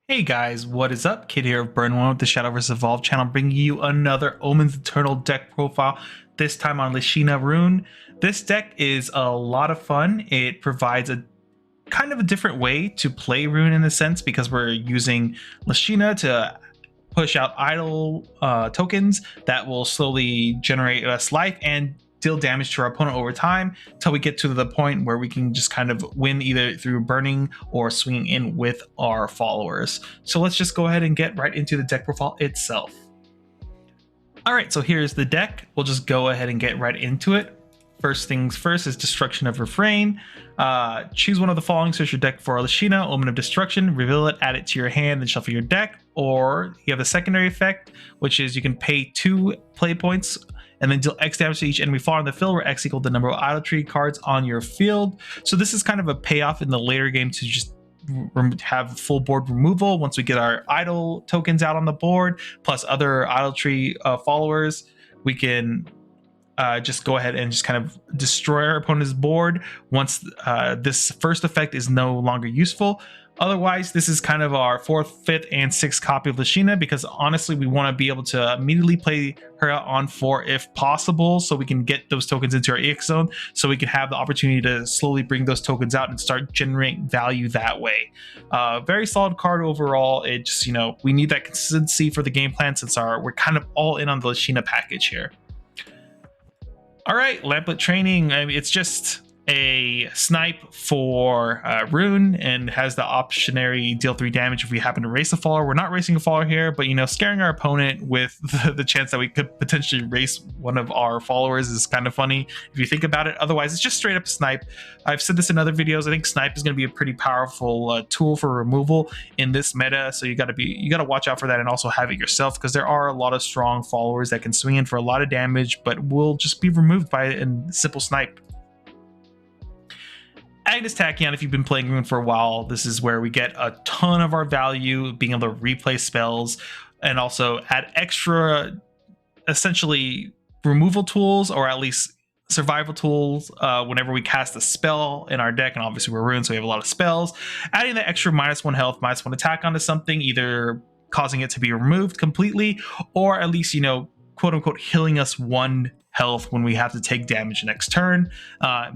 Hey guys, what is up? Kid here of Burn One with the Shadowverse Evolved channel, bringing you another Omens Eternal deck profile, this time on Lea Rune. This deck is a lot of fun. It provides a kind of a different way to play Rune in a sense, because we're using Lishenna to push out idle tokens that will slowly generate us life and deal damage to our opponent over time until we get to the point where we can just kind of win either through burning or swinging in with our followers. So let's just go ahead and get right into the deck profile itself. All right, so here's the deck. We'll just go ahead and get right into it. First things first is Destruction of Refrain. Choose one of the following: search your deck for Lishenna, Omen of Destruction, reveal it, add it to your hand, and shuffle your deck. Or you have the secondary effect, which is you can pay 2 play points and then deal X damage to each enemy follower on the field, where X equals the number of idolatry cards on your field. So this is kind of a payoff in the later game to just have full board removal once we get our idol tokens out on the board, plus other idolatry followers. We can just go ahead and just kind of destroy our opponent's board once this first effect is no longer useful. Otherwise, this is kind of our 4th, 5th, and 6th copy of Lishenna, because honestly, we want to be able to immediately play her out on 4 if possible, so we can get those tokens into our EX zone, so we can have the opportunity to slowly bring those tokens out and start generating value that way. Very solid card overall. It just, we need that consistency for the game plan, since we're kind of all in on the Lishenna package here. All right, Lamplet Training. I mean, it's just a snipe for Rune, and has the optionary deal 3 damage if we happen to race a follower. We're not racing a follower here, but scaring our opponent with the chance that we could potentially race one of our followers is kind of funny if you think about it. Otherwise, it's just straight up snipe. I've said this in other videos. I think snipe is going to be a pretty powerful tool for removal in this meta, so you got to watch out for that, and also have it yourself, because there are a lot of strong followers that can swing in for a lot of damage but will just be removed by a simple snipe. Agnus Tachyon, if you've been playing Rune for a while, this is where we get a ton of our value, being able to replay spells and also add extra, essentially, removal tools, or at least survival tools whenever we cast a spell in our deck. And obviously we're Rune, so we have a lot of spells. Adding the extra -1 health, -1 attack onto something, either causing it to be removed completely, or at least, quote unquote, healing us 1 health when we have to take damage next turn.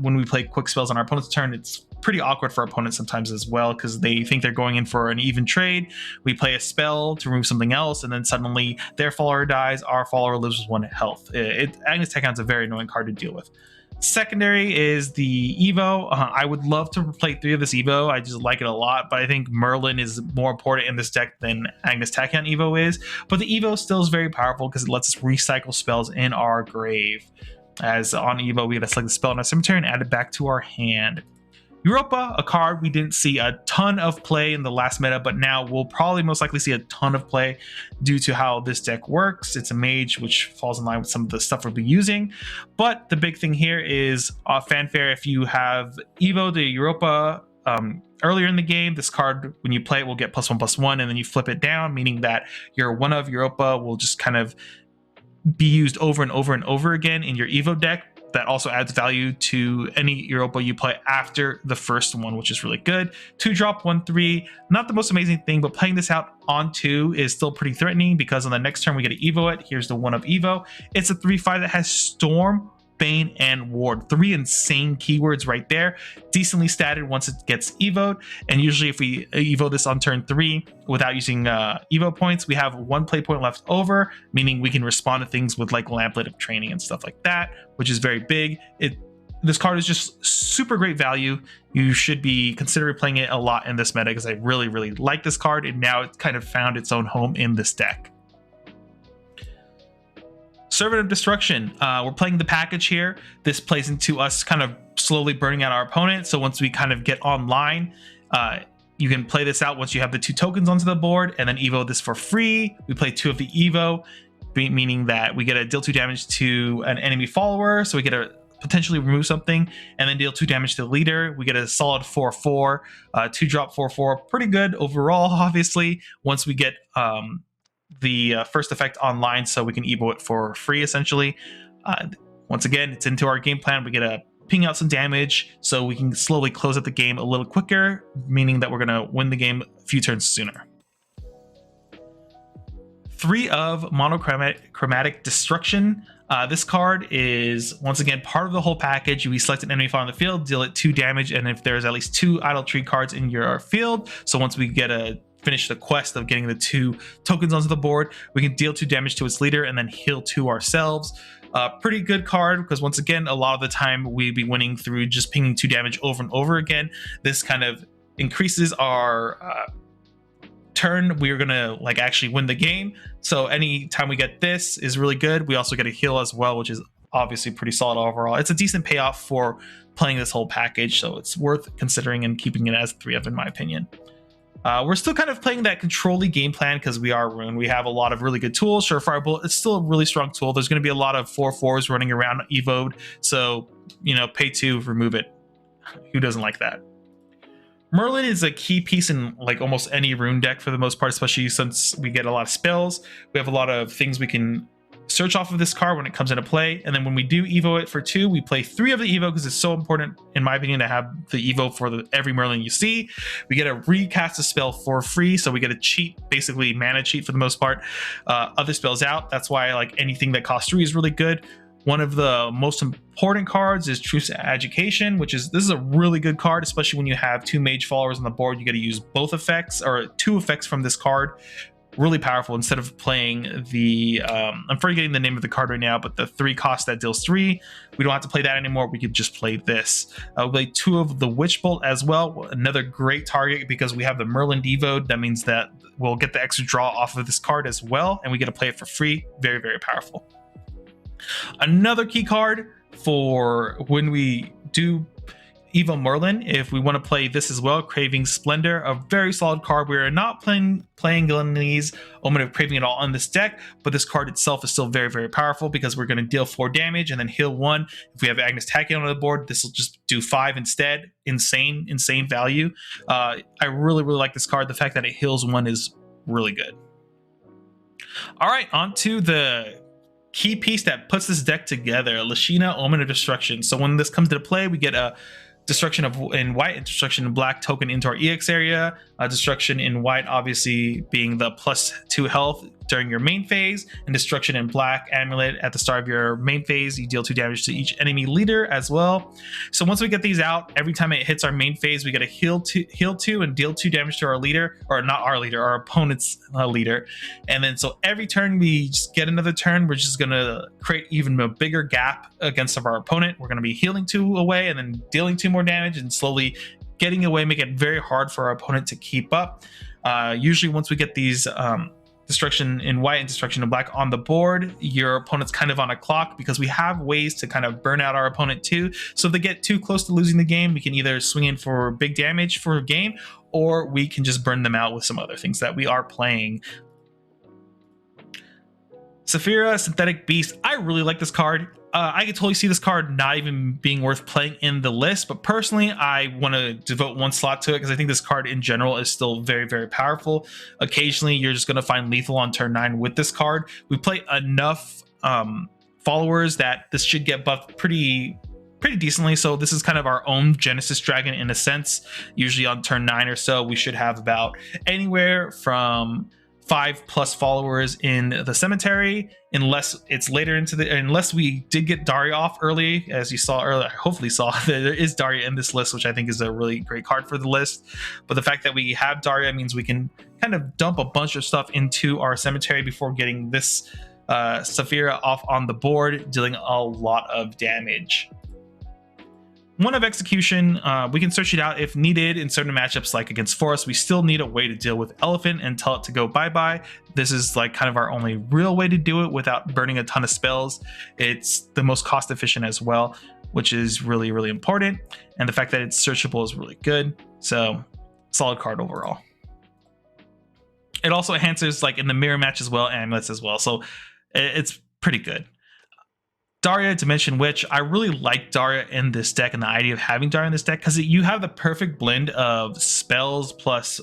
When we play quick spells on our opponent's turn, it's pretty awkward for our opponents sometimes as well, because they think they're going in for an even trade. We play a spell to remove something else, and then suddenly their follower dies, our follower lives with 1 health. Agnus Tachyon's a very annoying card to deal with. Secondary is the Evo. I would love to play 3 of this Evo. I just like it a lot, but I think Merlin is more important in this deck than Agnus Tachyon Evo is. But the Evo still is very powerful, because it lets us recycle spells in our grave. As on Evo, we gotta select the spell in our cemetery and add it back to our hand. Europa, a card we didn't see a ton of play in the last meta, but now we'll probably most likely see a ton of play due to how this deck works. It's a mage, which falls in line with some of the stuff we'll be using. But the big thing here is fanfare. If you have Evo the Europa earlier in the game, this card, when you play it, will get +1/+1, and then you flip it down, meaning that your one of Europa will just kind of be used over and over and over again in your Evo deck. That also adds value to any Europa you play after the first one, which is really good. 2-drop, 1/3, not the most amazing thing, but playing this out on 2 is still pretty threatening, because on the next turn we get to Evo it. Here's the one of Evo. It's a 3/5 that has Storm, Bane, and Ward. 3 insane keywords right there. Decently statted once it gets evoed, and usually if we evo this on turn 3 without using evo points, we have 1 play point left over, meaning we can respond to things with like Lamplet of Training and stuff like that, which is very big. This card is just super great value. You should be considering playing it a lot in this meta, because I really, really like this card, and now it's kind of found its own home in this deck. Servant of Destruction. We're playing the package here. This plays into us kind of slowly burning out our opponent. So once we kind of get online, you can play this out once you have the 2 tokens onto the board, and then evo this for free. We play 2 of the evo, meaning that we get to deal 2 damage to an enemy follower, so we get to potentially remove something, and then deal 2 damage to the leader. We get a solid 4/4, 2-drop 4/4, pretty good overall, obviously, once we get the first effect online, so we can evo it for free essentially. Once again, it's into our game plan. We get to ping out some damage so we can slowly close out the game a little quicker, meaning that we're going to win the game a few turns sooner. 3 of Monochromatic Destruction. This card is, once again, part of the whole package. We select an enemy file on the field, deal it 2 damage, and if there's at least 2 idle tree cards in your field, so once we finish the quest of getting the 2 tokens onto the board, we can deal 2 damage to its leader and then heal 2 ourselves. Pretty good card, because once again, a lot of the time we'd be winning through just pinging 2 damage over and over again. This kind of increases our turn. We're gonna like actually win the game, so anytime we get this is really good. We also get a heal as well, which is obviously pretty solid overall. It's a decent payoff for playing this whole package, so it's worth considering and keeping it as 3 of, in my opinion. We're still kind of playing that control-y game plan because we are Rune. We have a lot of really good tools. Surefire Bullet, it's still a really strong tool. There's going to be a lot of 4/4s running around evoed, so pay 2, remove it. Who doesn't like that? Merlin is a key piece in like almost any Rune deck for the most part, especially since we get a lot of spells. We have a lot of things we can search off of this card when it comes into play, and then when we do evo it for 2, we play 3 of the evo because it's so important, in my opinion, to have the evo for every Merlin you see. We get to recast a spell for free, so we get a cheat, basically mana cheat for the most part, other spells out. That's why like anything that costs 3 is really good. One of the most important cards is Truth's Education, this is a really good card, especially when you have 2 mage followers on the board. You got to use both effects or 2 effects from this card. Really powerful. Instead of playing the I'm forgetting the name of the card right now, but the 3 cost that deals 3, we don't have to play that anymore. We could just play this. We play 2 of the Witch Bolt as well, another great target because we have the Merlin devoed. That means that we'll get the extra draw off of this card as well, and we get to play it for free. Very, very powerful. Another key card for when we do Evo Merlin, if we want to play this as well, Craving Splendor, a very solid card. We are not playing Glenlee's Omen of Craving at all on this deck, but this card itself is still very, very powerful because we're going to deal 4 damage and then heal 1. If we have Agnus Tachyon on the board, this will just do 5 instead. Insane value. I really, really like this card. The fact that it heals 1 is really good. All right, on to the key piece that puts this deck together, Lishenna, Omen of Destruction. So when this comes into play, we get a Destruction in white and Destruction in black token into our EX area. Destruction in white obviously being the +2 health during your main phase, and Destruction in black amulet at the start of your main phase. You deal 2 damage to each enemy leader as well. So once we get these out, every time it hits our main phase, we get a heal 2 and deal 2 damage to our leader, or not our leader, our opponent's leader. And then so every turn we just get another turn, we're just gonna create even a bigger gap against our opponent. We're gonna be healing 2 away and then dealing 2 more damage and slowly getting away, make it very hard for our opponent to keep up. Usually once we get these Destruction in white and Destruction in black on the board, your opponent's kind of on a clock because we have ways to kind of burn out our opponent too. So if they get too close to losing the game, we can either swing in for big damage for a game, or we can just burn them out with some other things that we are playing. Saphira, Synthetic Beast. I really like this card. I could totally see this card not even being worth playing in the list, but personally, I want to devote 1 slot to it because I think this card in general is still very, very powerful. Occasionally, you're just going to find lethal on turn 9 with this card. We play enough followers that this should get buffed pretty decently. So this is kind of our own Genesis Dragon in a sense. Usually on turn 9 or so, we should have about anywhere from 5+ followers in the cemetery, unless it's later unless we did get Daria off early, as you saw earlier. Hopefully saw that there is Daria in this list, which I think is a really great card for the list. But the fact that we have Daria means we can kind of dump a bunch of stuff into our cemetery before getting this Saphira off on the board, dealing a lot of damage. 1 of Execution, we can search it out if needed in certain matchups like against Forest. We still need a way to deal with Elephant and tell it to go bye-bye. This is like kind of our only real way to do it without burning a ton of spells. It's the most cost efficient as well, which is really, really important. And the fact that it's searchable is really good. So solid card overall. It also enhances like in the mirror match as well, amulets as well. So it's pretty good. Daria, Dimension Witch. I really like Daria in this deck and the idea of having Daria in this deck because you have the perfect blend of spells plus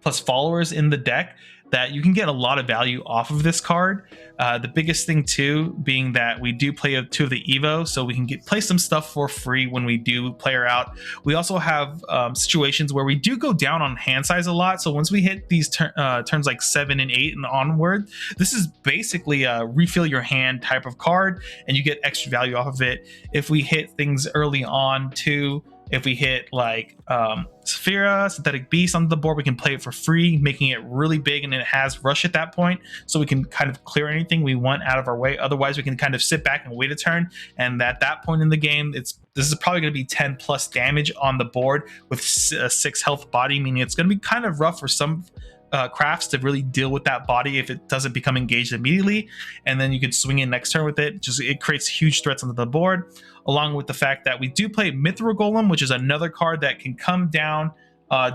followers in the deck that you can get a lot of value off of this card. The biggest thing too being that we do play 2 of the Evo, so we can play some stuff for free when we do play her out. We also have situations where we do go down on hand size a lot, so once we hit these turns like 7 and 8 and onward, this is basically a refill your hand type of card, and you get extra value off of it. If we hit things early on too, if we hit like Saphira, Synthetic Beast on the board, we can play it for free, making it really big, and it has rush at that point, so we can kind of clear anything we want out of our way. Otherwise, we can kind of sit back and wait a turn, and at that point in the game, this is probably going to be 10 plus damage on the board with a 6 health body, meaning it's going to be kind of rough for some crafts to really deal with that body if it doesn't become engaged immediately, and then you can swing in next turn with it. It creates huge threats onto the board, along with the fact that we do play Mythril Golem, which is another card that can come down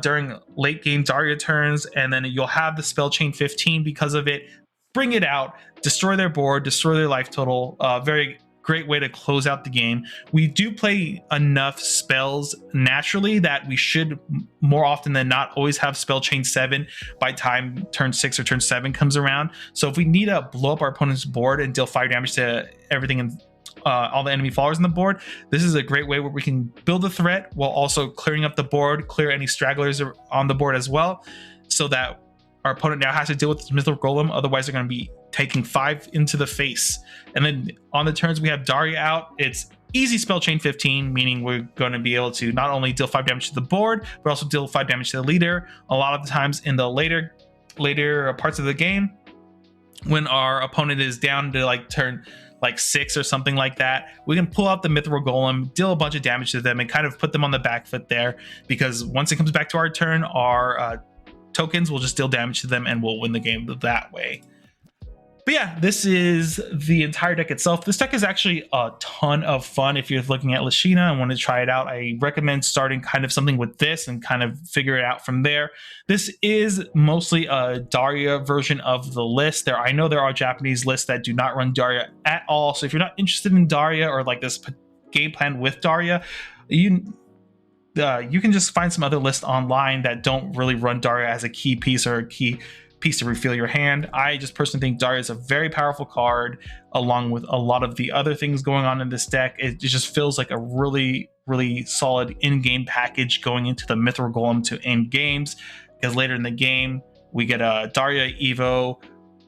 during late game Daria turns, and then you'll have the spell chain 15 because of it. Bring it out, destroy their board, destroy their life total. Very great way to close out the game. We do play enough spells naturally that we should more often than not always have spell chain 7 by time turn 6 or turn 7 comes around. So if we need to blow up our opponent's board and deal 5 damage to everything and all the enemy followers on the board, this is a great way where we can build a threat while also clearing up the board, clear any stragglers on the board as well, so that our opponent now has to deal with this Mythril Golem. Otherwise, they're going to be taking 5 into the face. And then on the turns we have Daria out, it's easy spell chain 15, meaning we're going to be able to not only deal 5 damage to the board, but also deal 5 damage to the leader. A lot of the times in the later parts of the game, when our opponent is down to like turn like 6 or something like that, we can pull out the Mythril Golem, deal a bunch of damage to them, and kind of put them on the back foot there, because once it comes back to our turn, our tokens will just deal damage to them and we'll win the game that way. But yeah, this is the entire deck itself. This deck is actually a ton of fun. If you're looking at Lishenna and want to try it out, I recommend starting kind of something with this and kind of figure it out from there. This is mostly a Daria version of the list. I know there are Japanese lists that do not run Daria at all. So if you're not interested in Daria or like this game plan with Daria, you can just find some other lists online that don't really run Daria as a key piece or a key piece to refill your hand. I just personally think Daria is a very powerful card, along with a lot of the other things going on in this deck. It just feels like a really, really solid in-game package going into the Mythril Golem to end games, because later in the game we get a Daria Evo,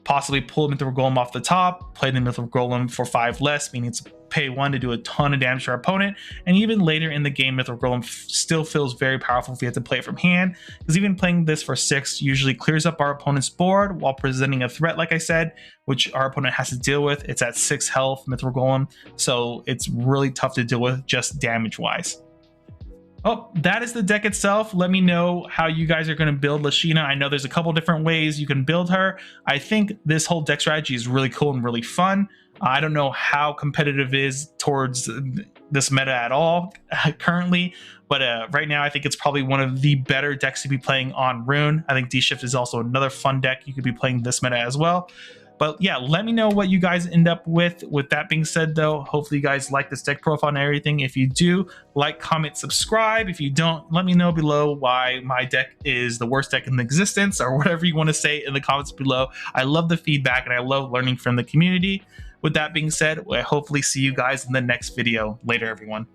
possibly pull Mythril Golem off the top, play the Mythril Golem for 5 less, meaning it's pay 1 to do a ton of damage to our opponent. And even later in the game, Mythril Golem still feels very powerful if you have to play it from hand, because even playing this for 6 usually clears up our opponent's board while presenting a threat, like I said, which our opponent has to deal with. It's at 6 health, Mythril Golem, so it's really tough to deal with just damage wise. Oh, that is the deck itself. Let me know how you guys are going to build Lishenna. I know there's a couple different ways you can build her. I think this whole deck strategy is really cool and really fun. I don't know how competitive it is towards this meta at all currently, but right now I think it's probably one of the better decks to be playing on Rune. I think D-Shift is also another fun deck you could be playing this meta as well. But yeah, let me know what you guys end up with. With that being said, though, hopefully you guys like this deck profile and everything. If you do, like, comment, subscribe. If you don't, let me know below why my deck is the worst deck in existence, or whatever you want to say in the comments below. I love the feedback and I love learning from the community. With that being said, we'll hopefully see you guys in the next video. Later, everyone.